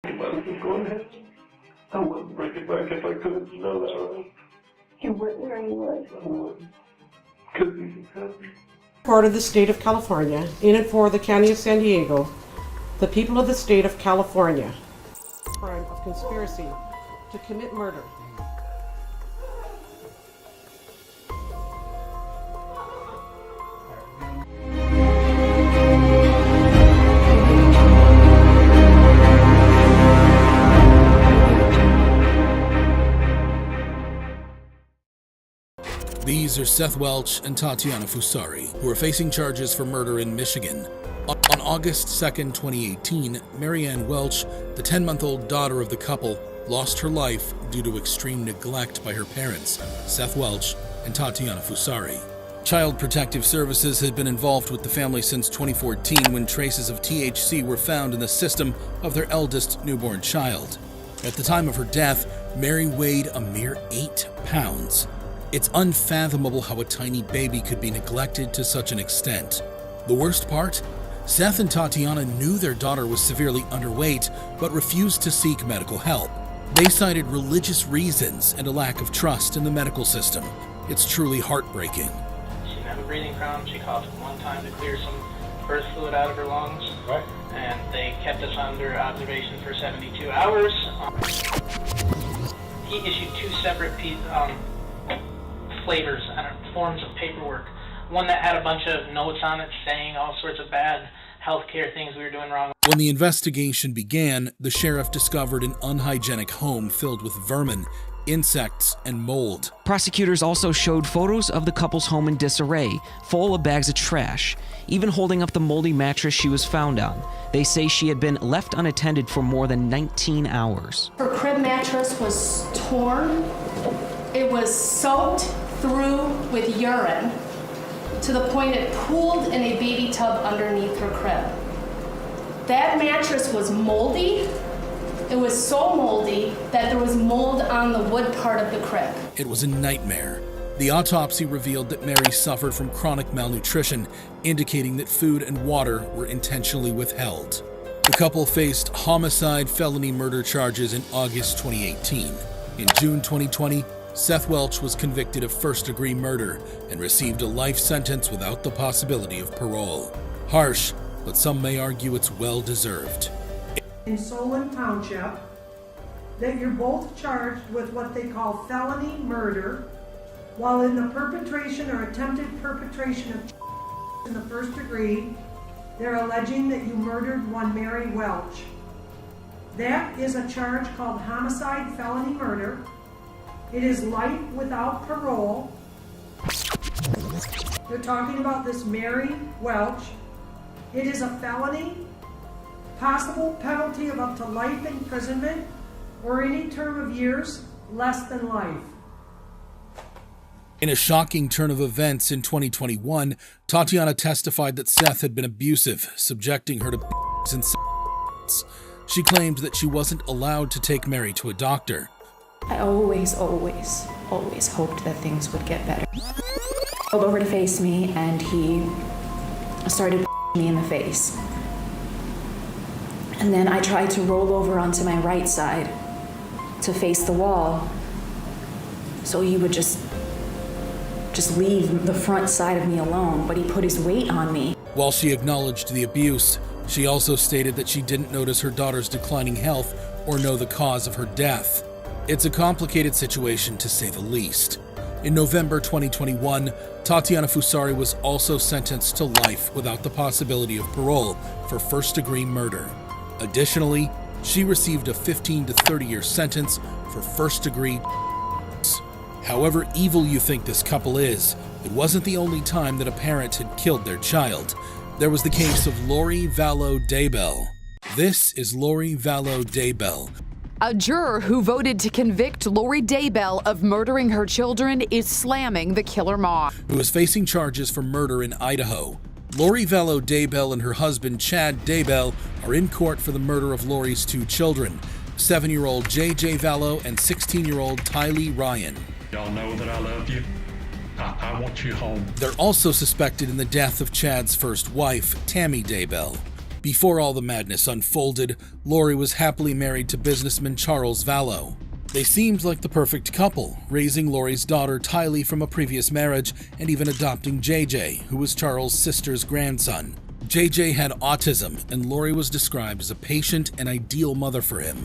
You might as well go ahead. I wouldn't bring it back if I could. You know that, right? You wouldn't or you would? I wouldn't. Because you can. Part of the state of California, in and for the county of San Diego, the people of the state of California. Crime of conspiracy to commit murder. These are Seth Welch and Tatiana Fusari, who are facing charges for murder in Michigan. On August 2nd, 2018, Marianne Welch, the 10-month-old daughter of the couple, lost her life due to extreme neglect by her parents, Seth Welch and Tatiana Fusari. Child Protective Services had been involved with the family since 2014 when traces of THC were found in the system of their eldest newborn child. At the time of her death, Mary weighed a mere 8 pounds. It's unfathomable how a tiny baby could be neglected to such an extent. The worst part? Seth and Tatiana knew their daughter was severely underweight, but refused to seek medical help. They cited religious reasons and a lack of trust in the medical system. It's truly heartbreaking. She didn't have a breathing problem. She coughed one time to clear some birth fluid out of her lungs. Right. And they kept us under observation for 72 hours. He issued 2 separate flavors and forms of paperwork. One that had a bunch of notes on it saying all sorts of bad healthcare things we were doing wrong. When the investigation began, the sheriff discovered an unhygienic home filled with vermin, insects, and mold. Prosecutors also showed photos of the couple's home in disarray, full of bags of trash, even holding up the moldy mattress she was found on. They say she had been left unattended for more than 19 hours. Her crib mattress was torn. It was soaked through with urine to the point it pooled in a baby tub underneath her crib. That mattress was moldy. It was so moldy that there was mold on the wood part of the crib. It was a nightmare. The autopsy revealed that Mary suffered from chronic malnutrition, indicating that food and water were intentionally withheld. The couple faced homicide felony murder charges in August 2018. In June 2020, Seth Welch was convicted of first-degree murder and received a life sentence without the possibility of parole. Harsh, but some may argue it's well-deserved. In Solon Township, that you're both charged with what they call felony murder while in the perpetration or attempted perpetration of in the first degree. They're alleging that you murdered one Mary Welch. That is a charge called homicide felony murder. It is life without parole. They're talking about this Mary Welch. It is a felony, possible penalty of up to life imprisonment or any term of years less than life. In a shocking turn of events in 2021, Tatiana testified that Seth had been abusive, subjecting her to and she claimed that she wasn't allowed to take Mary to a doctor. I always hoped that things would get better. He rolled over to face me and he started me in the face. And then I tried to roll over onto my right side to face the wall so he would just leave the front side of me alone, but he put his weight on me. While she acknowledged the abuse, she also stated that she didn't notice her daughter's declining health or know the cause of her death. It's a complicated situation, to say the least. In November 2021, Tatiana Fusari was also sentenced to life without the possibility of parole for first-degree murder. Additionally, she received a 15 to 30-year sentence for first-degree. However evil you think this couple is, it wasn't the only time that a parent had killed their child. There was the case of Vallow Daybell. This is Vallow Daybell. A juror who voted to convict Lori Daybell of murdering her children is slamming the killer mom, who is facing charges for murder in Idaho. Vallow Daybell and her husband, Chad Daybell, are in court for the murder of Lori's 2 children, 7-year-old JJ Vallow and 16-year-old Tylee Ryan. Y'all know that I love you. I want you home. They're also suspected in the death of Chad's first wife, Tammy Daybell. Before all the madness unfolded, Lori was happily married to businessman Charles Vallow. They seemed like the perfect couple, raising Lori's daughter Tylee from a previous marriage and even adopting JJ, who was Charles' sister's grandson. JJ had autism, and Lori was described as a patient and ideal mother for him.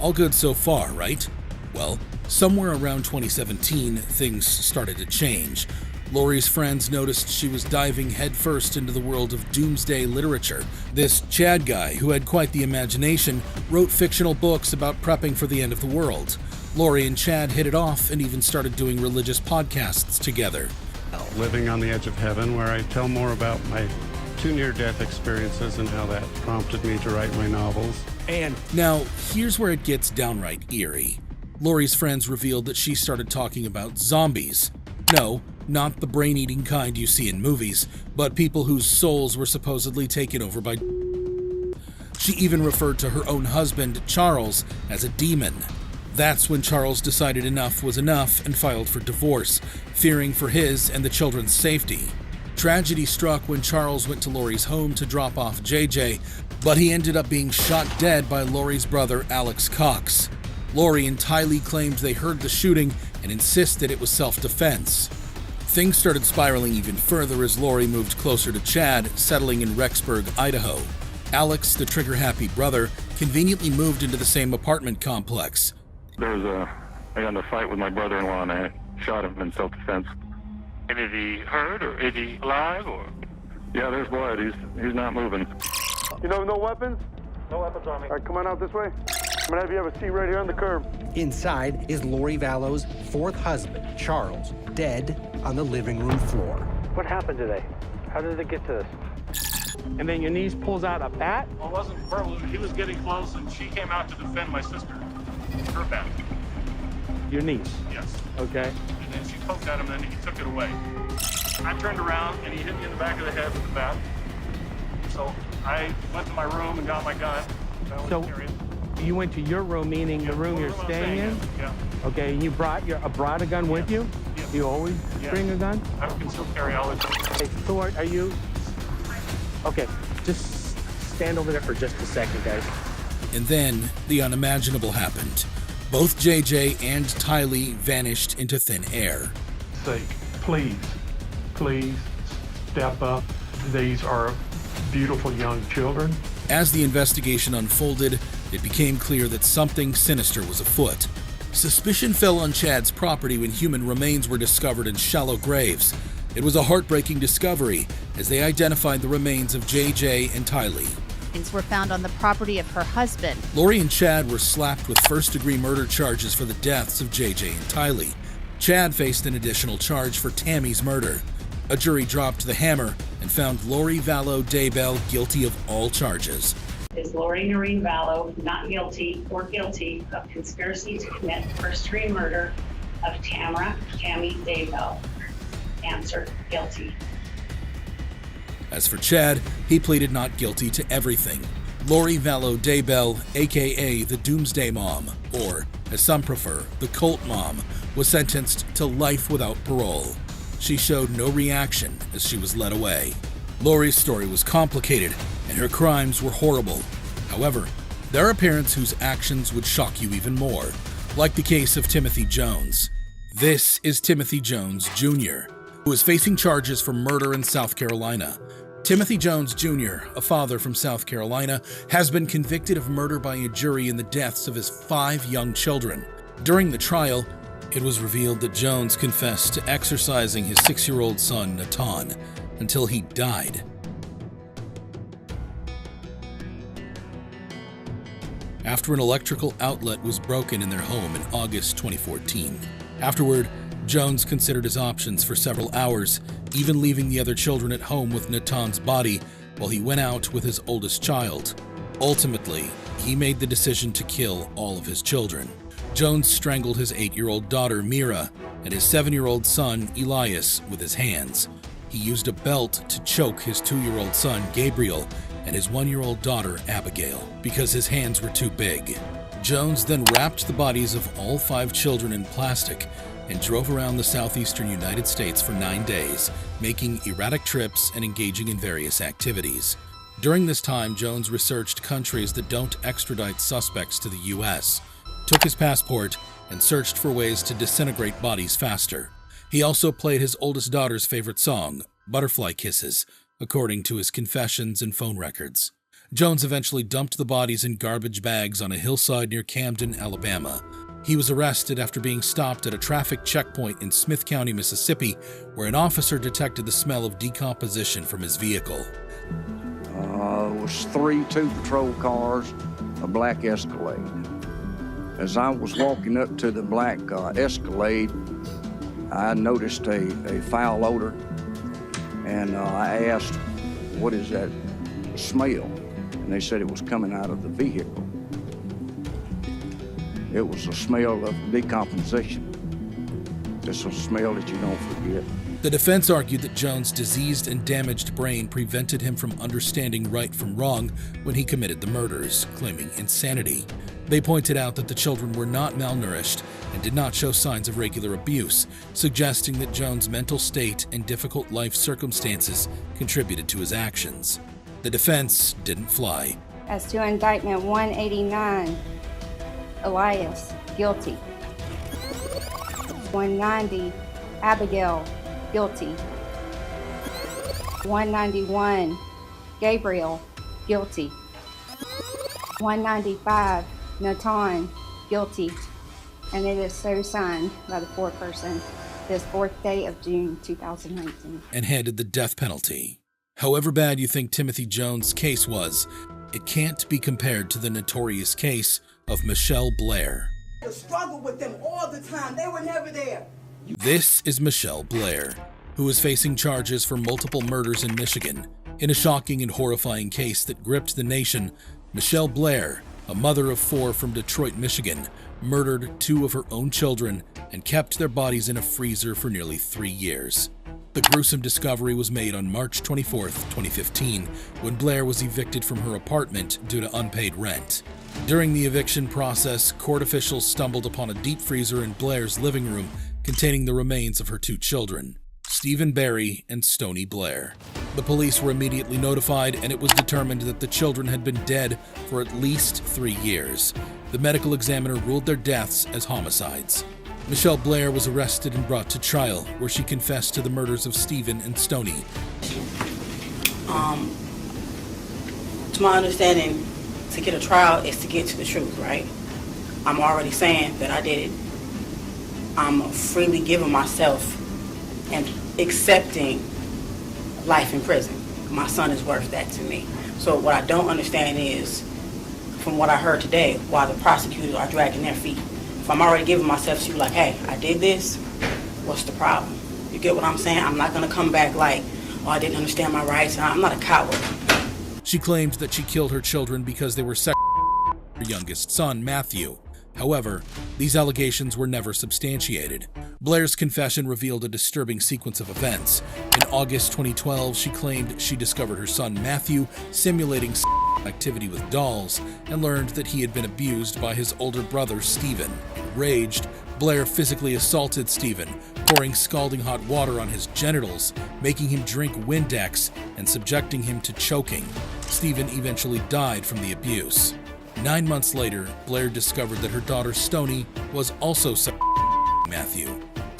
All good so far, right? Well, somewhere around 2017, things started to change. Lori's friends noticed she was diving headfirst into the world of doomsday literature. This Chad guy, who had quite the imagination, wrote fictional books about prepping for the end of the world. Lori and Chad hit it off and even started doing religious podcasts together. Living on the Edge of Heaven, where I tell more about my 2 near-death experiences and how that prompted me to write my novels. And now, here's where it gets downright eerie. Lori's friends revealed that she started talking about zombies. No, not the brain-eating kind you see in movies, but people whose souls were supposedly taken over by... She even referred to her own husband, Charles, as a demon. That's when Charles decided enough was enough and filed for divorce, fearing for his and the children's safety. Tragedy struck when Charles went to Lori's home to drop off JJ, but he ended up being shot dead by Lori's brother, Alex Cox. Lori and Tylee claimed they heard the shooting and insisted it was self-defense. Things started spiraling even further as Lori moved closer to Chad, settling in Rexburg, Idaho. Alex, the trigger-happy brother, conveniently moved into the same apartment complex. I got in a fight with my brother-in-law and I shot him in self-defense. And is he hurt or is he alive or? Yeah, there's blood. He's not moving. You know, no weapons? No weapons on me. All right, come on out this way. I'm gonna have you have a seat right here on the curb. Inside is Lori Vallow's 4th husband, Charles, dead on the living room floor. What happened today? How did it get to this? And then your niece pulls out a bat? Well, it wasn't verbal. He was getting close and she came out to defend my sister. Her bat. Your niece? Yes. Okay. And then she poked at him and then he took it away. I turned around and he hit me in the back of the head with the bat. So I went to my room and got my gun. So you went to your room, meaning the room you're staying in? Yeah. Okay, and you brought a gun with you? Yeah. You always bring a gun? I can still carry all the time. Okay, so are you... Okay, just stand over there for just a second, guys. And then the unimaginable happened. Both JJ and Tylee vanished into thin air. Please step up. These are beautiful young children. As the investigation unfolded, it became clear that something sinister was afoot. Suspicion fell on Chad's property when human remains were discovered in shallow graves. It was a heartbreaking discovery as they identified the remains of JJ and Tylee. Were found on the property of her husband. Lori and Chad were slapped with first-degree murder charges for the deaths of JJ and Tylee. Chad faced an additional charge for Tammy's murder. A jury dropped the hammer and found Lori Vallow Daybell guilty of all charges. Is Lori Noreen Vallow not guilty or guilty of conspiracy to commit first-degree murder of Tammy Daybell? Answer, guilty. As for Chad, he pleaded not guilty to everything. Lori Vallow Daybell, aka the Doomsday Mom, or, as some prefer, the Cult Mom, was sentenced to life without parole. She showed no reaction as she was led away. Lori's story was complicated, and her crimes were horrible. However, there are parents whose actions would shock you even more, like the case of Timothy Jones. This is Timothy Jones Jr., who is facing charges for murder in South Carolina. Timothy Jones Jr., a father from South Carolina, has been convicted of murder by a jury in the deaths of his 5 young children. During the trial, it was revealed that Jones confessed to exorcising his 6-year-old son, Natan, until he died. After an electrical outlet was broken in their home in August 2014. Afterward, Jones considered his options for several hours, even leaving the other children at home with Natan's body while he went out with his oldest child. Ultimately, he made the decision to kill all of his children. Jones strangled his 8-year-old daughter, Mira, and his 7-year-old son, Elias, with his hands. He used a belt to choke his 2-year-old son, Gabriel, and his 1-year-old daughter, Abigail, because his hands were too big. Jones then wrapped the bodies of all 5 children in plastic and drove around the southeastern United States for 9 days, making erratic trips and engaging in various activities. During this time, Jones researched countries that don't extradite suspects to the U.S., took his passport, and searched for ways to disintegrate bodies faster. He also played his oldest daughter's favorite song, Butterfly Kisses, according to his confessions and phone records. Jones eventually dumped the bodies in garbage bags on a hillside near Camden, Alabama. He was arrested after being stopped at a traffic checkpoint in Smith County, Mississippi, where an officer detected the smell of decomposition from his vehicle. It was 2 patrol cars, a black Escalade. As I was walking up to the black Escalade, I noticed a foul odor, and I asked, "What is that smell?" And they said it was coming out of the vehicle. It was a smell of decomposition. It's a smell that you don't forget. The defense argued that Jones' diseased and damaged brain prevented him from understanding right from wrong when he committed the murders, claiming insanity. They pointed out that the children were not malnourished and did not show signs of regular abuse, suggesting that Jones' mental state and difficult life circumstances contributed to his actions. The defense didn't fly. As to indictment 189, Elias, guilty. 190, Abigail, guilty. 191, Gabriel, guilty. 195, Natan, guilty. And it is so signed by the foreperson this 4th day of June 2019. And handed the death penalty. However bad you think Timothy Jones' case was, it can't be compared to the notorious case of Michelle Blair. I struggled with them all the time. They were never there. This is Michelle Blair, who is facing charges for multiple murders in Michigan. In a shocking and horrifying case that gripped the nation, Michelle Blair, a mother of 4 from Detroit, Michigan, murdered 2 of her own children and kept their bodies in a freezer for nearly 3 years. The gruesome discovery was made on March 24, 2015, when Blair was evicted from her apartment due to unpaid rent. During the eviction process, court officials stumbled upon a deep freezer in Blair's living room containing the remains of her 2 children, Stephen Barry and Stoney Blair. The police were immediately notified, and it was determined that the children had been dead for at least 3 years. The medical examiner ruled their deaths as homicides. Michelle Blair was arrested and brought to trial, where she confessed to the murders of Stephen and Stoney. To my understanding, to get a trial is to get to the truth, right? I'm already saying that I did it. I'm freely giving myself and accepting life in prison. My son is worth that to me. So what I don't understand is, from what I heard today, why the prosecutors are dragging their feet. If I'm already giving myself to you, like, hey, I did this, what's the problem? You get what I'm saying? I'm not gonna come back like, oh, I didn't understand my rights. I'm not a coward. She claimed that she killed her children because they were her youngest son, Matthew. However, these allegations were never substantiated. Blair's confession revealed a disturbing sequence of events. In August 2012, she claimed she discovered her son Matthew simulating activity with dolls and learned that he had been abused by his older brother Stephen. Enraged, Blair physically assaulted Stephen, pouring scalding hot water on his genitals, making him drink Windex, and subjecting him to choking. Stephen eventually died from the abuse. 9 months later, Blair discovered that her daughter Stoney was also Matthew.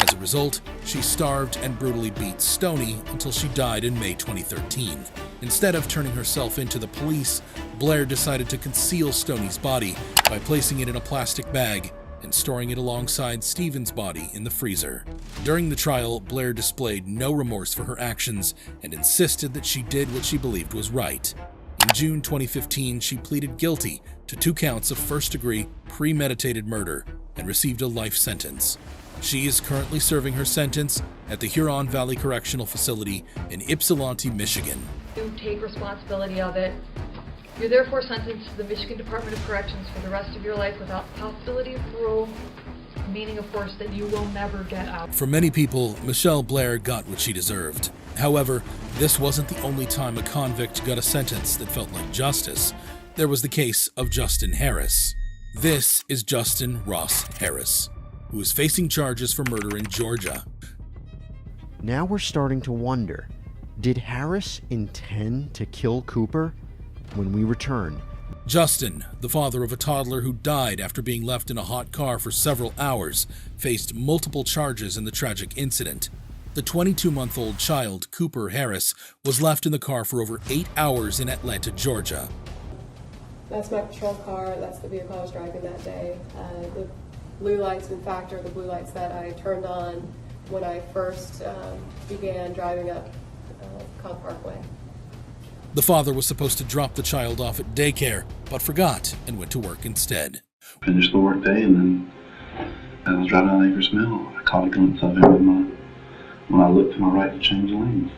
As a result, she starved and brutally beat Stoney until she died in May 2013. Instead of turning herself into the police, Blair decided to conceal Stoney's body by placing it in a plastic bag and storing it alongside Stephen's body in the freezer. During the trial, Blair displayed no remorse for her actions and insisted that she did what she believed was right. In June 2015, she pleaded guilty to 2 counts of first-degree premeditated murder and received a life sentence. She is currently serving her sentence at the Huron Valley Correctional Facility in Ypsilanti, Michigan. You take responsibility of it. You're therefore sentenced to the Michigan Department of Corrections for the rest of your life without the possibility of parole, meaning, of course, that you will never get out. For many people, Michelle Blair got what she deserved. However, this wasn't the only time a convict got a sentence that felt like justice. There was the case of Justin Harris. This is Justin Ross Harris, who is facing charges for murder in Georgia. Now we're starting to wonder, did Harris intend to kill Cooper? when we return. Justin, the father of a toddler who died after being left in a hot car for several hours, faced multiple charges in the tragic incident. The 22-month-old child, Cooper Harris, was left in the car for over 8 hours in Atlanta, Georgia. That's my patrol car. That's the vehicle I was driving that day. The blue lights, in fact, are the blue lights that I turned on when I first began driving up Cobb Parkway. The father was supposed to drop the child off at daycare, but forgot and went to work instead. Finished the work day, and then as I was driving down Acres Mill, I caught a glimpse of him when I looked to my right to change lanes.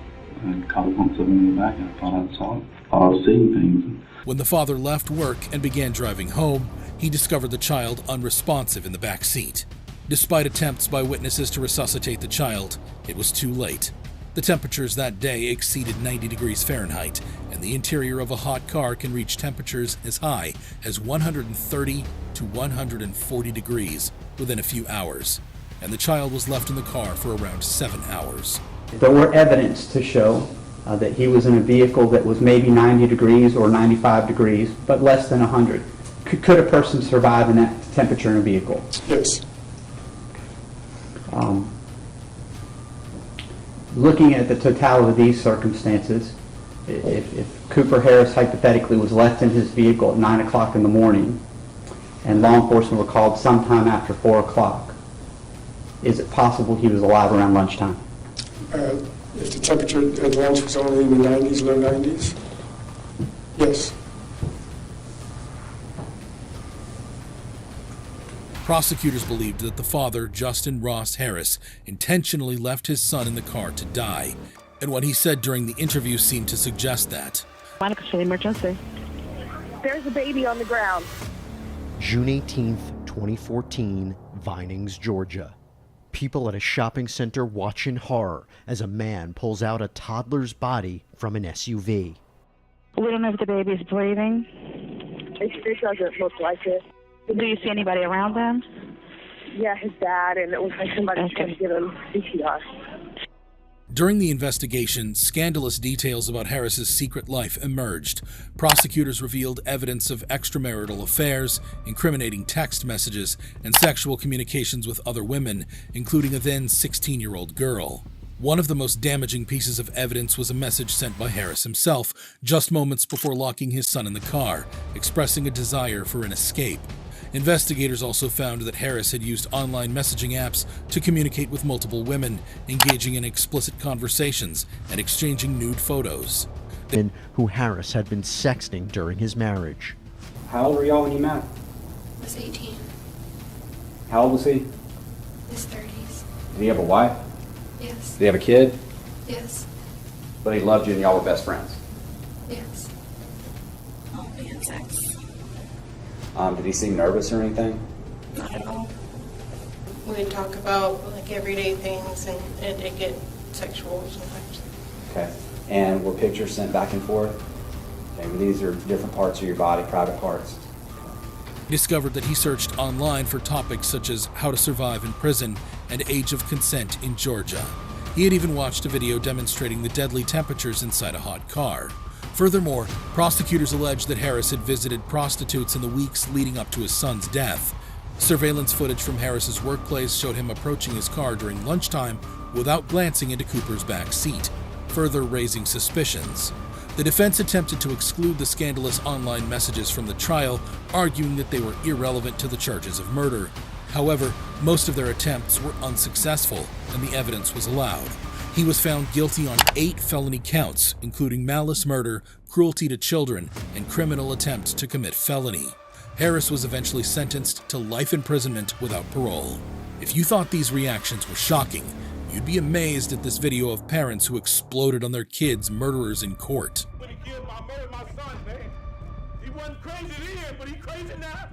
I caught a glimpse of him in the back, and I thought I was seeing things. When the father left work and began driving home, he discovered the child unresponsive in the back seat. Despite attempts by witnesses to resuscitate the child, it was too late. The temperatures that day exceeded 90 degrees Fahrenheit, and the interior of a hot car can reach temperatures as high as 130 to 140 degrees within a few hours, and the child was left in the car for around 7 hours. There were evidence to show that he was in a vehicle that was maybe 90 degrees or 95 degrees, but less than 100. Could a person survive in that temperature in a vehicle? Yes. Looking at the totality of these circumstances, if Cooper Harris hypothetically was left in his vehicle at 9 o'clock in the morning and law enforcement were called sometime after 4 o'clock, is it possible he was alive around lunchtime? If the temperature at lunch was only in the 90s, low 90s, yes. Prosecutors believed that the father, Justin Ross Harris, intentionally left his son in the car to die, and what he said during the interview seemed to suggest that. Medical emergency. There's a baby on the ground. June 18th, 2014, Vinings, Georgia. People at a shopping center watch in horror as a man pulls out a toddler's body from an SUV. We don't know if the baby's breathing. It doesn't look like it. Do you see anybody around them? Yeah, his dad, and it was like somebody trying to give him CPR. During the investigation, scandalous details about Harris's secret life emerged. Prosecutors revealed evidence of extramarital affairs, incriminating text messages, and sexual communications with other women, including a then 16-year-old girl. One of the most damaging pieces of evidence was a message sent by Harris himself just moments before locking his son in the car, expressing a desire for an escape. Investigators also found that Harris had used online messaging apps to communicate with multiple women, engaging in explicit conversations and exchanging nude photos. And who Harris had been sexting during his marriage. How old were y'all when you met? I was 18. How old was he? His 30s. Did he have a wife? Yes. Did he have a kid? Yes. But he loved you and y'all were best friends? Yes. Oh, man, sex. Did he seem nervous or anything? Not at all. We would talk about like everyday things, and it did get sexual sometimes. Okay. And were pictures sent back and forth? Okay, well, these are different parts of your body, private parts. He discovered that he searched online for topics such as how to survive in prison and age of consent in Georgia. He had even watched a video demonstrating the deadly temperatures inside a hot car. Furthermore, prosecutors alleged that Harris had visited prostitutes in the weeks leading up to his son's death. Surveillance footage from Harris's workplace showed him approaching his car during lunchtime without glancing into Cooper's back seat, further raising suspicions. The defense attempted to exclude the scandalous online messages from the trial, arguing that they were irrelevant to the charges of murder. However, most of their attempts were unsuccessful, and the evidence was allowed. He was found guilty on 8 felony counts, including malice murder, cruelty to children, and criminal attempt to commit felony. Harris was eventually sentenced to life imprisonment without parole. If you thought these reactions were shocking, you'd be amazed at this video of parents who exploded on their kids' murderers in court. When he killed my son, man, he wasn't crazy then, but he crazy now.